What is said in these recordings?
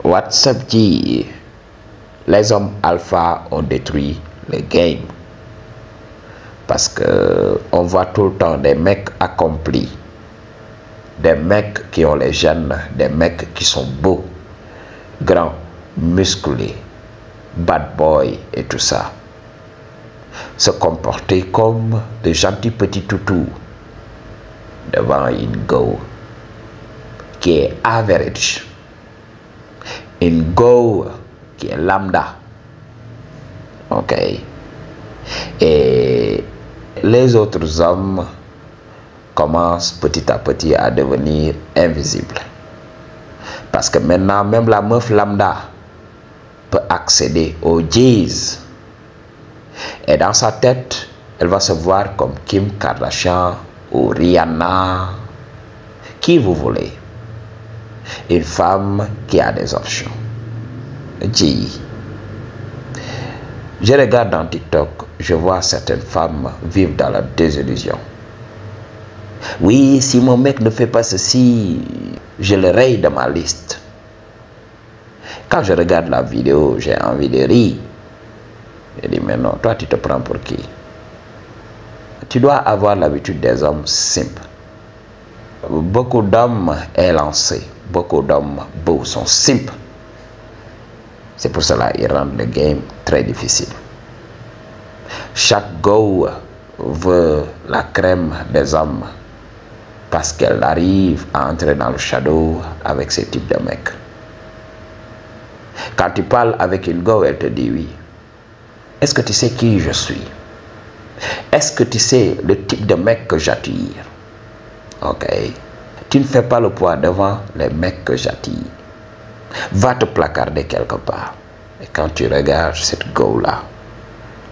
What's up, G? Les hommes alpha ont détruit les games. Parce que on voit tout le temps des mecs accomplis. Des mecs qui ont les gènes, des mecs qui sont beaux, grands, musclés, bad boy et tout ça. Se comporter comme de gentils petits toutous devant une go qui est average, une go qui est lambda. Ok. Et les autres hommes commencent petit à petit à devenir invisibles. Parce que maintenant, même la meuf lambda peut accéder aux G's. Et dans sa tête, elle va se voir comme Kim Kardashian ou Rihanna, qui vous voulez. Une femme qui a des options. G. Je regarde dans TikTok, je vois certaines femmes vivre dans la désillusion. Oui, si mon mec ne fait pas ceci, je le raye de ma liste. Quand je regarde la vidéo, j'ai envie de rire. Je dis, mais non, toi tu te prends pour qui? Tu dois avoir l'habitude des hommes simples. Beaucoup d'hommes élancés, beaucoup d'hommes beaux sont simples. C'est pour cela qu'ils rendent le game très difficile. Chaque go veut la crème des hommes parce qu'elle arrive à entrer dans le shadow avec ce type de mec. Quand tu parles avec une go, elle te dit oui. Est-ce que tu sais qui je suis? Est-ce que tu sais le type de mec que j'attire? Ok. Tu ne fais pas le poids devant les mecs que j'attire. Va te placarder quelque part. Et quand tu regardes cette go-là,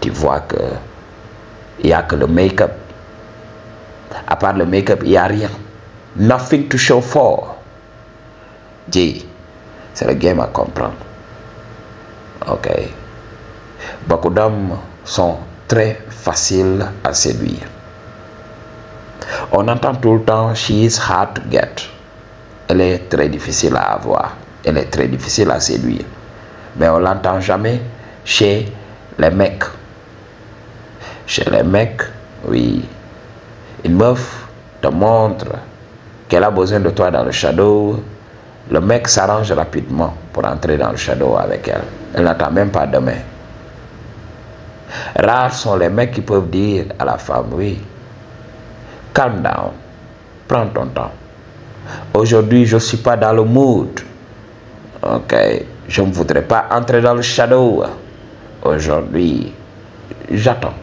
tu vois que il n'y a que le make-up. À part le make-up, il n'y a rien. Nothing to show for. G, c'est le game à comprendre. Ok. Beaucoup d'hommes sont très faciles à séduire. On entend tout le temps, she is hard to get. Elle est très difficile à avoir. Elle est très difficile à séduire. Mais on l'entend jamais chez les mecs. Chez les mecs, oui. Une meuf te montre qu'elle a besoin de toi dans le shadow. Le mec s'arrange rapidement pour entrer dans le shadow avec elle. Elle n'attend même pas demain. Rares sont les mecs qui peuvent dire à la femme, oui, calm down, prends ton temps. Aujourd'hui, je ne suis pas dans le mood. Ok, je ne voudrais pas entrer dans le shadow. Aujourd'hui, j'attends.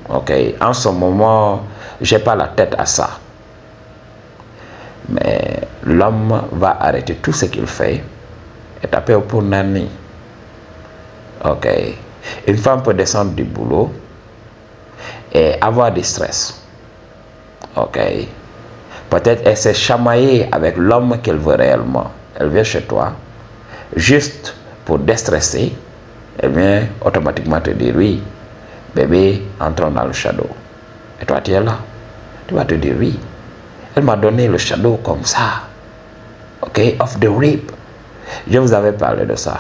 Ok, en ce moment, j'ai pas la tête à ça. Mais l'homme va arrêter tout ce qu'il fait et taper au punani. Ok, une femme peut descendre du boulot et avoir du stress. Ok, peut-être elle s'est chamaillée avec l'homme qu'elle veut réellement. Elle vient chez toi juste pour déstresser. Elle vient automatiquement te dire oui, bébé, entrons dans le shadow. Et toi tu es là, tu vas te dire oui. Elle m'a donné le shadow comme ça. Ok, off the rip. Je vous avais parlé de ça.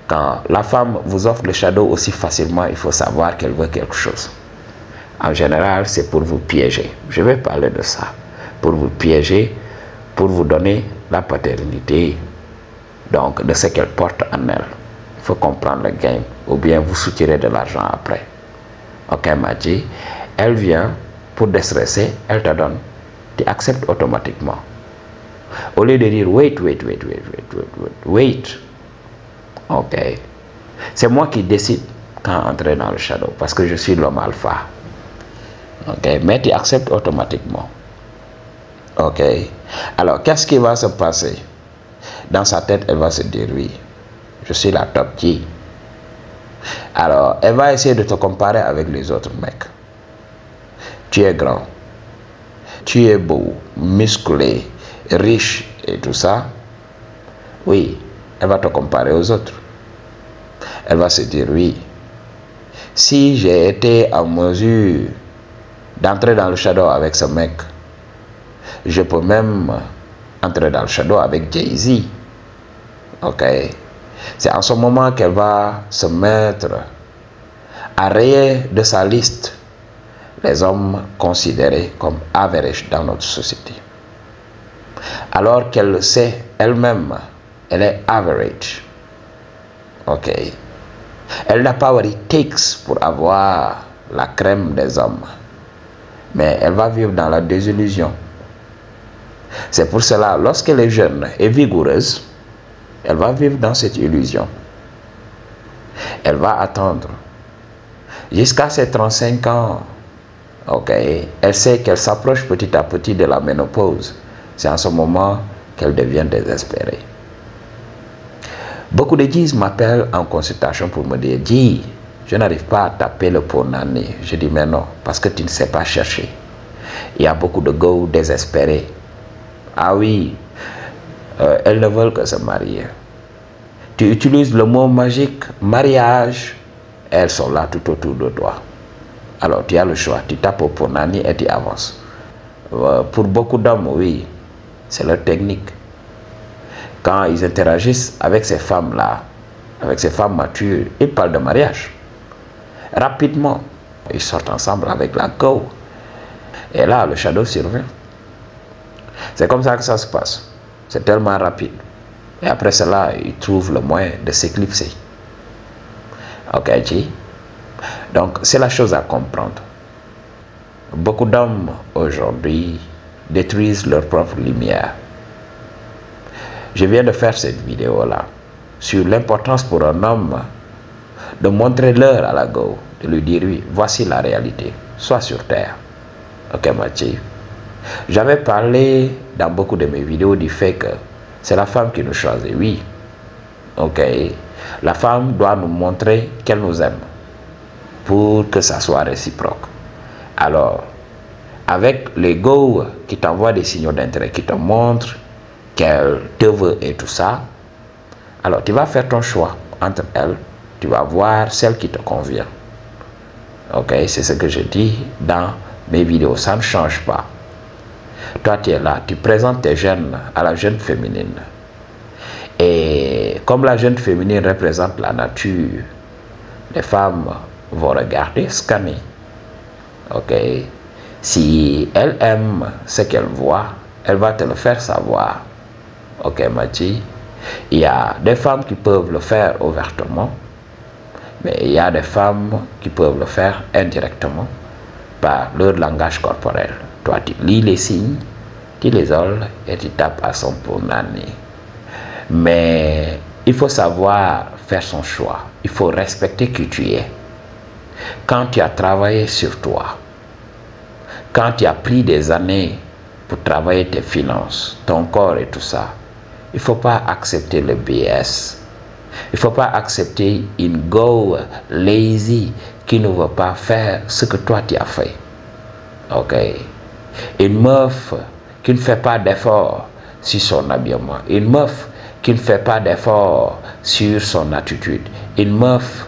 Quand la femme vous offre le shadow aussi facilement, il faut savoir qu'elle veut quelque chose. En général, c'est pour vous piéger. Je vais parler de ça. Pour vous piéger, pour vous donner la paternité, donc de ce qu'elle porte en elle. Il faut comprendre le game, ou bien vous soutirez de l'argent après. Ok, Madji, elle vient pour déstresser, elle te donne. Tu acceptes automatiquement. Au lieu de dire wait. Ok. C'est moi qui décide quand entrer dans le shadow parce que je suis l'homme alpha. Ok. Mais tu acceptes automatiquement. Ok. Alors, qu'est-ce qui va se passer? Dans sa tête, elle va se dire oui, je suis la top G. Alors, elle va essayer de te comparer avec les autres mecs. Tu es grand. Tu es beau, musclé, riche et tout ça. Oui, elle va te comparer aux autres. Elle va se dire oui. Si j'ai été en mesure d'entrer dans le shadow avec ce mec, je peux même entrer dans le shadow avec Jay-Z. Ok. C'est en ce moment qu'elle va se mettre à rayer de sa liste les hommes considérés comme average dans notre société. Alors qu'elle le sait elle-même, elle est average. Ok. Elle n'a pas what it takes pour avoir la crème des hommes. Mais elle va vivre dans la désillusion. C'est pour cela, lorsqu'elle est jeune et vigoureuse, elle va vivre dans cette illusion. Elle va attendre jusqu'à ses 35 ans. Ok. Elle sait qu'elle s'approche petit à petit de la ménopause. C'est en ce moment qu'elle devient désespérée. Beaucoup de Gs m'appellent en consultation pour me dire: G, je n'arrive pas à taper le Ponani. Je dis: mais non, parce que tu ne sais pas chercher. Il y a beaucoup de go désespérés. Ah oui, elles ne veulent que se marier. Tu utilises le mot magique mariage, elles sont là tout autour de toi. Alors tu as le choix, tu tapes au Ponani et tu avances. Pour beaucoup d'hommes, oui, c'est leur technique. Quand ils interagissent avec ces femmes-là, avec ces femmes matures, ils parlent de mariage. Rapidement, ils sortent ensemble avec la go. Et là, le shadow survient. C'est comme ça que ça se passe. C'est tellement rapide. Et après cela, ils trouvent le moyen de s'éclipser. Ok, G? Donc, c'est la chose à comprendre. Beaucoup d'hommes aujourd'hui détruisent leur propre lumière. Je viens de faire cette vidéo-là sur l'importance pour un homme de montrer l'heure à la go, de lui dire: oui, voici la réalité, sois sur terre. Ok, Mathieu. J'avais parlé dans beaucoup de mes vidéos du fait que c'est la femme qui nous choisit, oui. Ok. La femme doit nous montrer qu'elle nous aime pour que ça soit réciproque. Alors, avec les go qui t'envoient des signaux d'intérêt, qui te montrent qu'elle te veut et tout ça, alors tu vas faire ton choix entre elles, tu vas voir celle qui te convient. Ok, c'est ce que je dis dans mes vidéos, ça ne change pas. Toi tu es là, tu présentes tes gènes à la jeune féminine. Et comme la jeune féminine représente la nature, les femmes vont regarder, scanner. Ok, si elle aime ce qu'elle voit, elle va te le faire savoir. Ok, Mathieu, il y a des femmes qui peuvent le faire ouvertement, mais il y a des femmes qui peuvent le faire indirectement par leur langage corporel. Toi, tu lis les signes, tu les isoles et tu tapes à son Ponani. Mais il faut savoir faire son choix. Il faut respecter qui tu es. Quand tu as travaillé sur toi, quand tu as pris des années pour travailler tes finances, ton corps et tout ça, il ne faut pas accepter le BS. Il ne faut pas accepter une go lazy qui ne veut pas faire ce que toi tu as fait. Ok. Une meuf qui ne fait pas d'effort sur son habillement. Une meuf qui ne fait pas d'effort sur son attitude. Une meuf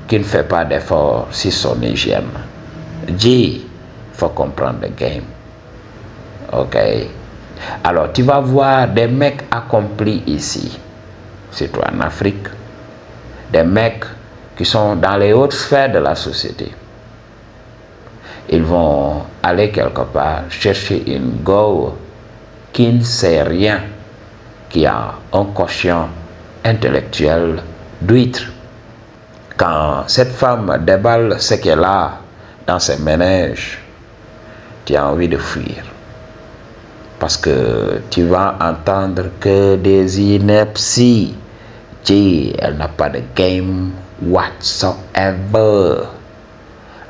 qui ne fait pas d'effort sur son hygiène. Il faut comprendre le game. Ok. Alors, tu vas voir des mecs accomplis ici, surtout en Afrique, des mecs qui sont dans les hautes sphères de la société. Ils vont aller quelque part chercher une go qui ne sait rien, qui a un quotient intellectuel d'huître. Quand cette femme déballe ce qu'elle a dans ses ménages, tu as envie de fuir. Parce que tu vas entendre que des inepties. Elle n'a pas de game whatsoever.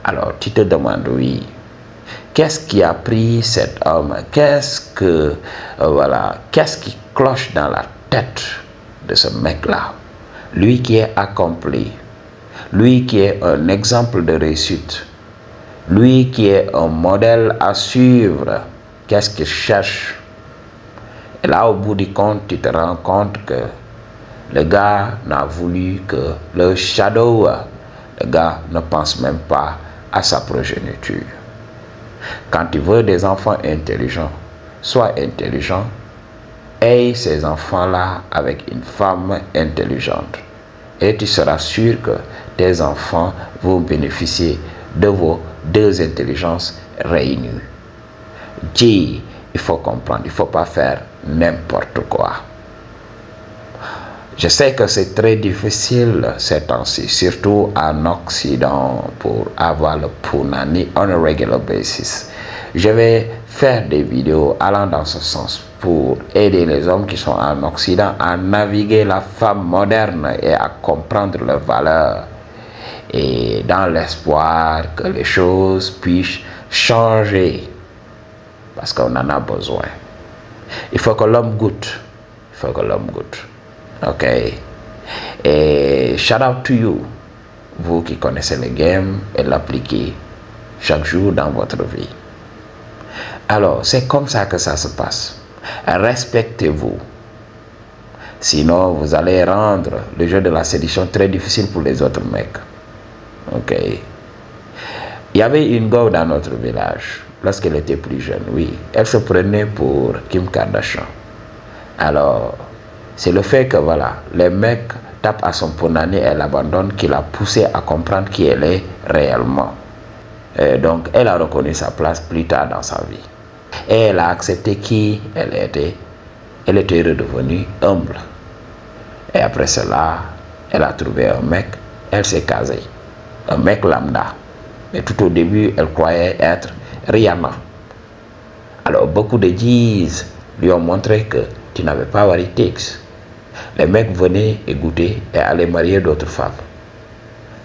Alors tu te demandes, oui, qu'est-ce qui a pris cet homme? Qu'est-ce qui cloche dans la tête de ce mec-là? Lui qui est accompli, lui qui est un exemple de réussite, lui qui est un modèle à suivre. Qu'est-ce qu'il cherche? Et là, au bout du compte, tu te rends compte que le gars n'a voulu que le shadow. Le gars ne pense même pas à sa progéniture. Quand tu veux des enfants intelligents, sois intelligent, aie ces enfants-là avec une femme intelligente. Et tu seras sûr que tes enfants vont bénéficier de vos deux intelligences réunies. Dis, il faut comprendre, il ne faut pas faire n'importe quoi. Je sais que c'est très difficile ces temps-ci, surtout en Occident, pour avoir le punani on a regular basis. Je vais faire des vidéos allant dans ce sens pour aider les hommes qui sont en Occident à naviguer la femme moderne et à comprendre leurs valeurs. Et dans l'espoir que les choses puissent changer, parce qu'on en a besoin. Il faut que l'homme goûte. Il faut que l'homme goûte. Ok. Et shout out to you, vous qui connaissez le game et l'appliquez chaque jour dans votre vie. Alors, c'est comme ça que ça se passe. Respectez-vous. Sinon, vous allez rendre le jeu de la séduction très difficile pour les autres mecs. Ok. Il y avait une go dans notre village, lorsqu'elle était plus jeune, oui. Elle se prenait pour Kim Kardashian. Alors, c'est le fait que, voilà, les mecs tapent à son punani et l'abandonnent qui l'a poussé à comprendre qui elle est réellement. Et donc, elle a reconnu sa place plus tard dans sa vie. Et elle a accepté qui elle était. Elle était redevenue humble. Et après cela, elle a trouvé un mec, elle s'est casée. Un mec lambda. Mais tout au début, elle croyait être Rihanna. Alors, beaucoup de G's lui ont montré que tu n'avais pas what it takes. Les mecs venaient et goûtaient et allaient marier d'autres femmes.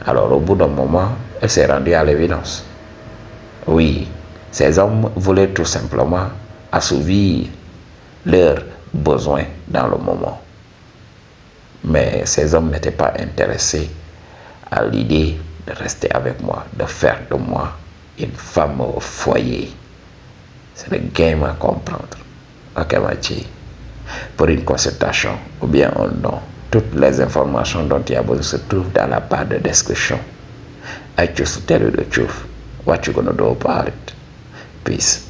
Alors, au bout d'un moment, elle s'est rendue à l'évidence. Oui, ces hommes voulaient tout simplement assouvir leurs besoins dans le moment. Mais ces hommes n'étaient pas intéressés à l'idée de rester avec moi, de faire de moi une femme au foyer. C'est le game à comprendre. Ok, Machi. Pour une consultation ou bien un nom, toutes les informations dont il y a besoin se trouvent dans la barre de description. I choose to tell you the truth. What you gonna do about it? Peace.